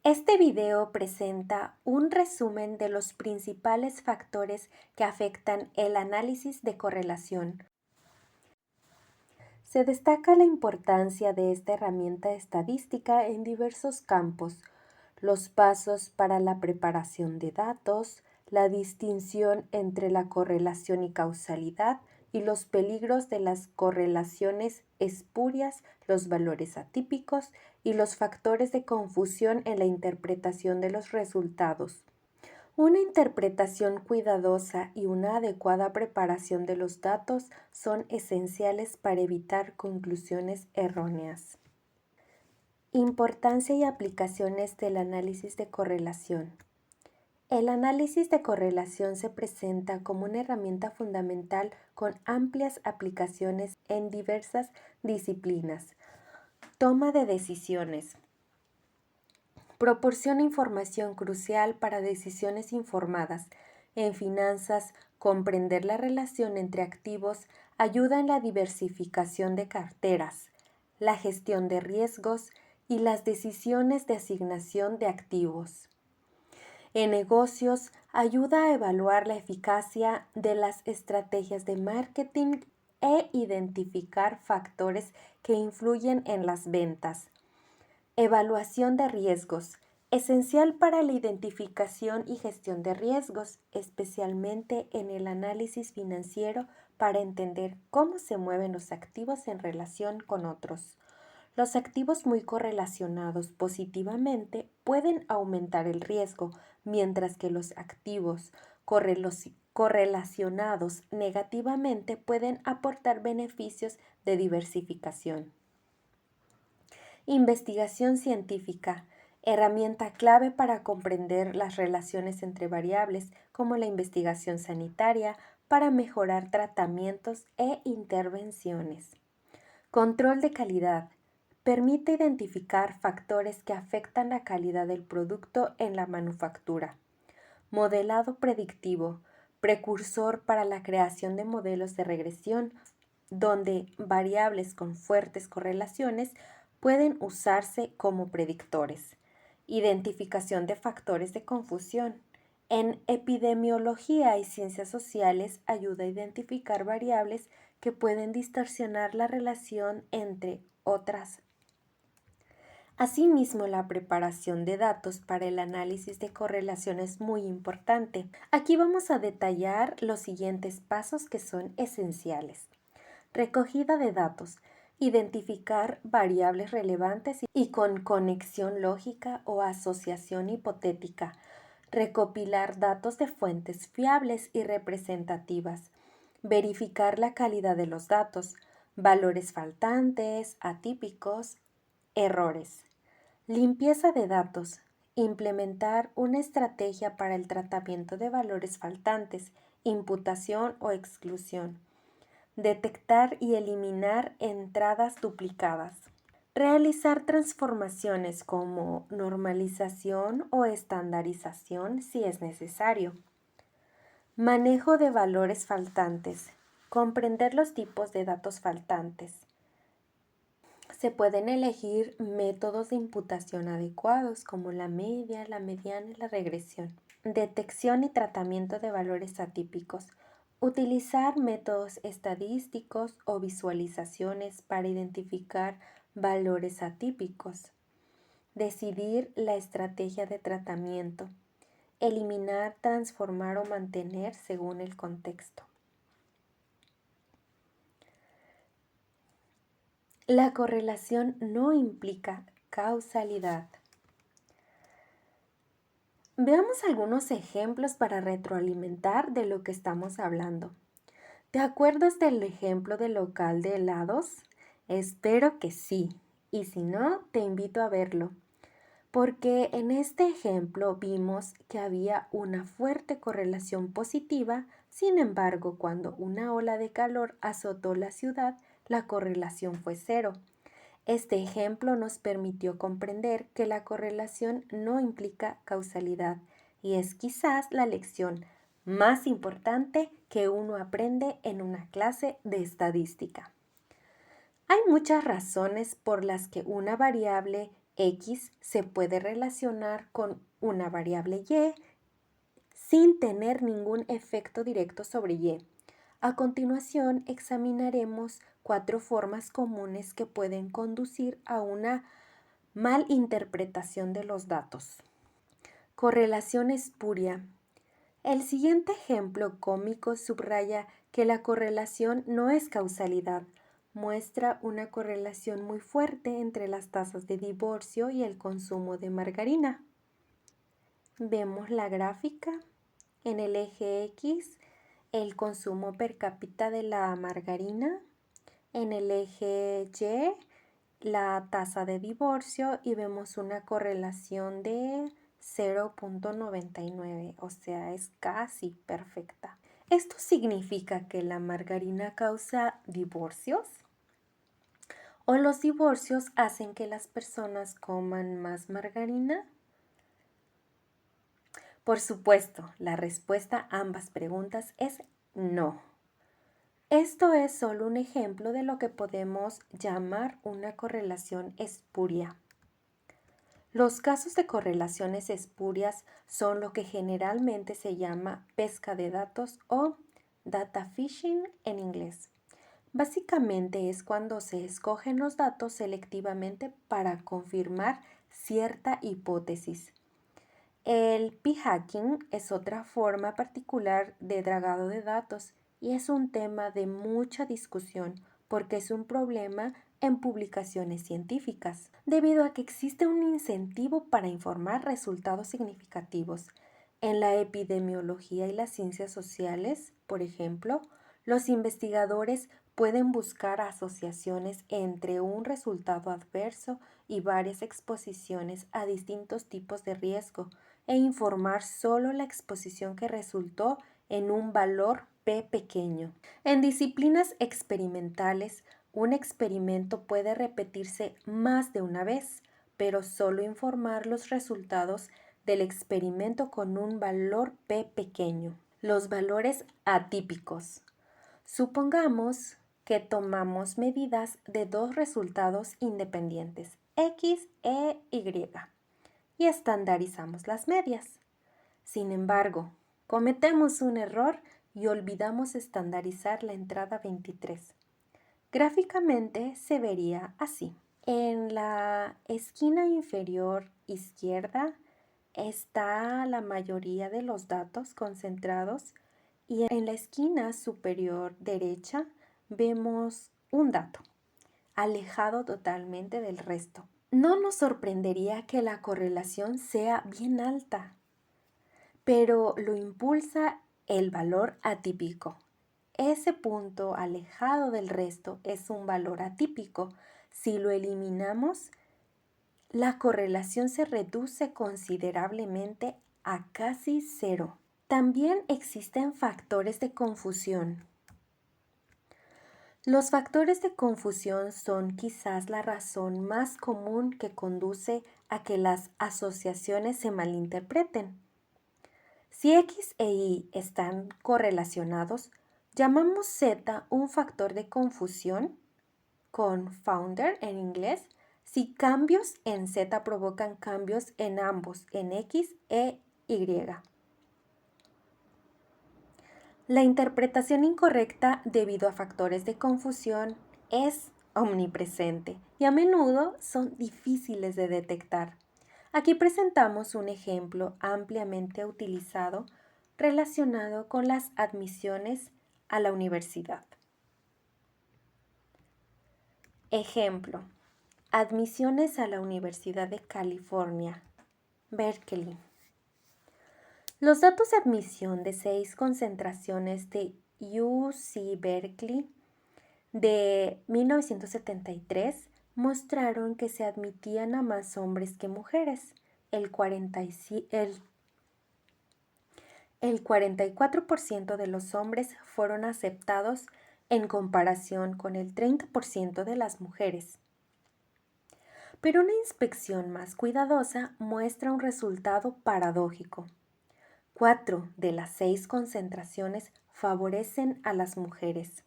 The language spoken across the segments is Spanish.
Este video presenta un resumen de los principales factores que afectan el análisis de correlación. Se destaca la importancia de esta herramienta estadística en diversos campos: los pasos para la preparación de datos, la distinción entre la correlación y causalidad y los peligros de las correlaciones espurias, los valores atípicos y los factores de confusión en la interpretación de los resultados. Una interpretación cuidadosa y una adecuada preparación de los datos son esenciales para evitar conclusiones erróneas. Importancia y aplicaciones del análisis de correlación. El análisis de correlación se presenta como una herramienta fundamental con amplias aplicaciones en diversas disciplinas. Toma de decisiones. Proporciona información crucial para decisiones informadas. En finanzas, comprender la relación entre activos ayuda en la diversificación de carteras, la gestión de riesgos y las decisiones de asignación de activos. En negocios, ayuda a evaluar la eficacia de las estrategias de marketing e identificar factores que influyen en las ventas. Evaluación de riesgos, esencial para la identificación y gestión de riesgos, especialmente en el análisis financiero para entender cómo se mueven los activos en relación con otros. Los activos muy correlacionados positivamente pueden aumentar el riesgo, mientras que los activos correlacionados negativamente pueden aportar beneficios de diversificación. Investigación científica, herramienta clave para comprender las relaciones entre variables, como la investigación sanitaria, para mejorar tratamientos e intervenciones. Control de calidad. Permite identificar factores que afectan la calidad del producto en la manufactura. Modelado predictivo, precursor para la creación de modelos de regresión, donde variables con fuertes correlaciones pueden usarse como predictores. Identificación de factores de confusión. En epidemiología y ciencias sociales ayuda a identificar variables que pueden distorsionar la relación entre otras. Asimismo, la preparación de datos para el análisis de correlación es muy importante. Aquí vamos a detallar los siguientes pasos que son esenciales. Recogida de datos. Identificar variables relevantes y con conexión lógica o asociación hipotética. Recopilar datos de fuentes fiables y representativas. Verificar la calidad de los datos. Valores faltantes, atípicos, errores. Limpieza de datos. Implementar una estrategia para el tratamiento de valores faltantes, imputación o exclusión. Detectar y eliminar entradas duplicadas. Realizar transformaciones como normalización o estandarización si es necesario. Manejo de valores faltantes. Comprender los tipos de datos faltantes. Se pueden elegir métodos de imputación adecuados como la media, la mediana y la regresión. Detección y tratamiento de valores atípicos. Utilizar métodos estadísticos o visualizaciones para identificar valores atípicos. Decidir la estrategia de tratamiento. Eliminar, transformar o mantener según el contexto. La correlación no implica causalidad. Veamos algunos ejemplos para retroalimentar de lo que estamos hablando. ¿Te acuerdas del ejemplo del local de helados? Espero que sí, y si no, te invito a verlo. Porque en este ejemplo vimos que había una fuerte correlación positiva, sin embargo, cuando una ola de calor azotó la ciudad, la correlación fue cero. Este ejemplo nos permitió comprender que la correlación no implica causalidad y es quizás la lección más importante que uno aprende en una clase de estadística. Hay muchas razones por las que una variable X se puede relacionar con una variable Y sin tener ningún efecto directo sobre Y. A continuación, examinaremos 4 formas comunes que pueden conducir a una malinterpretación de los datos. Correlación espuria. El siguiente ejemplo cómico subraya que la correlación no es causalidad. Muestra una correlación muy fuerte entre las tasas de divorcio y el consumo de margarina. Vemos la gráfica. En el eje X, el consumo per cápita de la margarina. En el eje Y, la tasa de divorcio, y vemos una correlación de 0.99, o sea, es casi perfecta. ¿Esto significa que la margarina causa divorcios? ¿O los divorcios hacen que las personas coman más margarina? Por supuesto, la respuesta a ambas preguntas es no. Esto es solo un ejemplo de lo que podemos llamar una correlación espuria. Los casos de correlaciones espurias son lo que generalmente se llama pesca de datos o data fishing en inglés. Básicamente es cuando se escogen los datos selectivamente para confirmar cierta hipótesis. El p-hacking es otra forma particular de dragado de datos y es un tema de mucha discusión porque es un problema en publicaciones científicas, debido a que existe un incentivo para informar resultados significativos. En la epidemiología y las ciencias sociales, por ejemplo, los investigadores pueden buscar asociaciones entre un resultado adverso y varias exposiciones a distintos tipos de riesgo, e informar solo la exposición que resultó en un valor P pequeño. En disciplinas experimentales, un experimento puede repetirse más de una vez, pero solo informar los resultados del experimento con un valor P pequeño. Los valores atípicos. Supongamos que tomamos medidas de 2 resultados independientes, X e Y, y estandarizamos las medias. Sin embargo, cometemos un error y olvidamos estandarizar la entrada 23. Gráficamente se vería así. En la esquina inferior izquierda está la mayoría de los datos concentrados y en la esquina superior derecha vemos un dato, alejado totalmente del resto. No nos sorprendería que la correlación sea bien alta, pero lo impulsa el valor atípico. Ese punto alejado del resto es un valor atípico. Si lo eliminamos, la correlación se reduce considerablemente a casi cero. También existen factores de confusión. Los factores de confusión son quizás la razón más común que conduce a que las asociaciones se malinterpreten. Si X e Y están correlacionados, llamamos Z un factor de confusión, confounder en inglés, si cambios en Z provocan cambios en ambos, en X e Y. La interpretación incorrecta debido a factores de confusión es omnipresente y a menudo son difíciles de detectar. Aquí presentamos un ejemplo ampliamente utilizado relacionado con las admisiones a la universidad. Ejemplo: admisiones a la Universidad de California, Berkeley. Los datos de admisión de 6 concentraciones de UC Berkeley de 1973 mostraron que se admitían a más hombres que mujeres. El 44% de los hombres fueron aceptados en comparación con el 30% de las mujeres. Pero una inspección más cuidadosa muestra un resultado paradójico. 4 de las 6 concentraciones favorecen a las mujeres.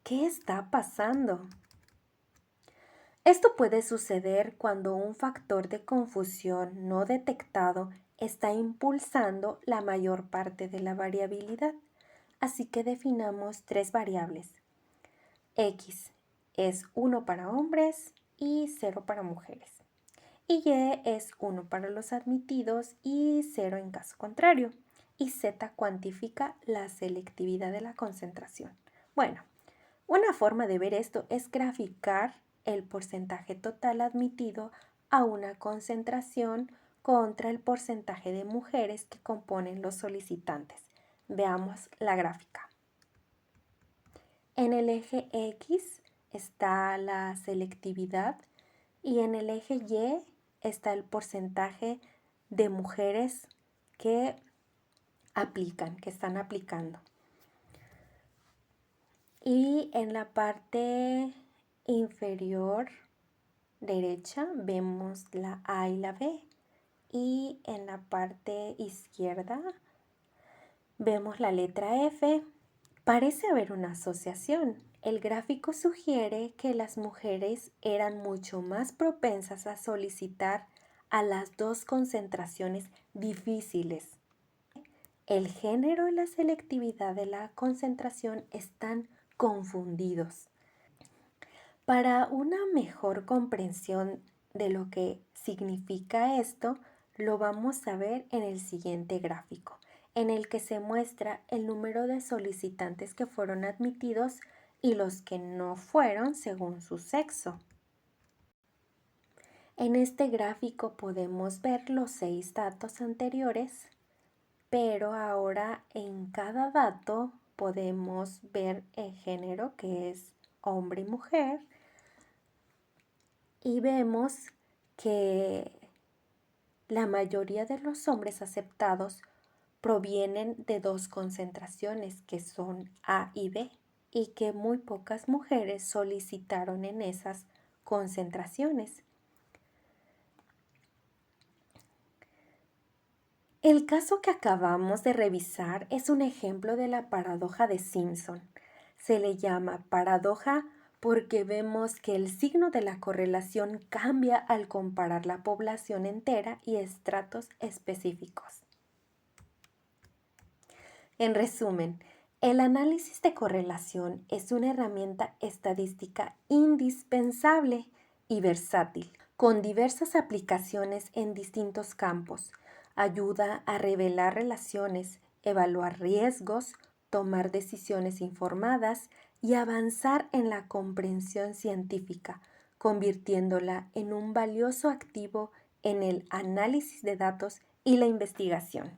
¿Qué está pasando? Esto puede suceder cuando un factor de confusión no detectado está impulsando la mayor parte de la variabilidad. Así que definamos tres variables. X es 1 para hombres y 0 para mujeres. Y Y es 1 para los admitidos y 0 en caso contrario. Y Z cuantifica la selectividad de la concentración. Bueno, una forma de ver esto es graficar el porcentaje total admitido a una concentración contra el porcentaje de mujeres que componen los solicitantes. Veamos la gráfica. En el eje X está la selectividad y en el eje Y está el porcentaje de mujeres que aplican, que están aplicando. Y en la parte inferior derecha vemos la A y la B. Y en la parte izquierda vemos la letra F. Parece haber una asociación. El gráfico sugiere que las mujeres eran mucho más propensas a solicitar a las dos concentraciones difíciles. El género y la selectividad de la concentración están confundidos. Para una mejor comprensión de lo que significa esto, lo vamos a ver en el siguiente gráfico, en el que se muestra el número de solicitantes que fueron admitidos y los que no fueron según su sexo. En este gráfico podemos ver los 6 datos anteriores, pero ahora en cada dato podemos ver el género, que es hombre y mujer, y vemos que la mayoría de los hombres aceptados provienen de dos concentraciones que son A y B y que muy pocas mujeres solicitaron en esas concentraciones. El caso que acabamos de revisar es un ejemplo de la paradoja de Simpson. Se le llama paradoja porque vemos que el signo de la correlación cambia al comparar la población entera y estratos específicos. En resumen, el análisis de correlación es una herramienta estadística indispensable y versátil, con diversas aplicaciones en distintos campos. Ayuda a revelar relaciones, evaluar riesgos, tomar decisiones informadas y avanzar en la comprensión científica, convirtiéndola en un valioso activo en el análisis de datos y la investigación.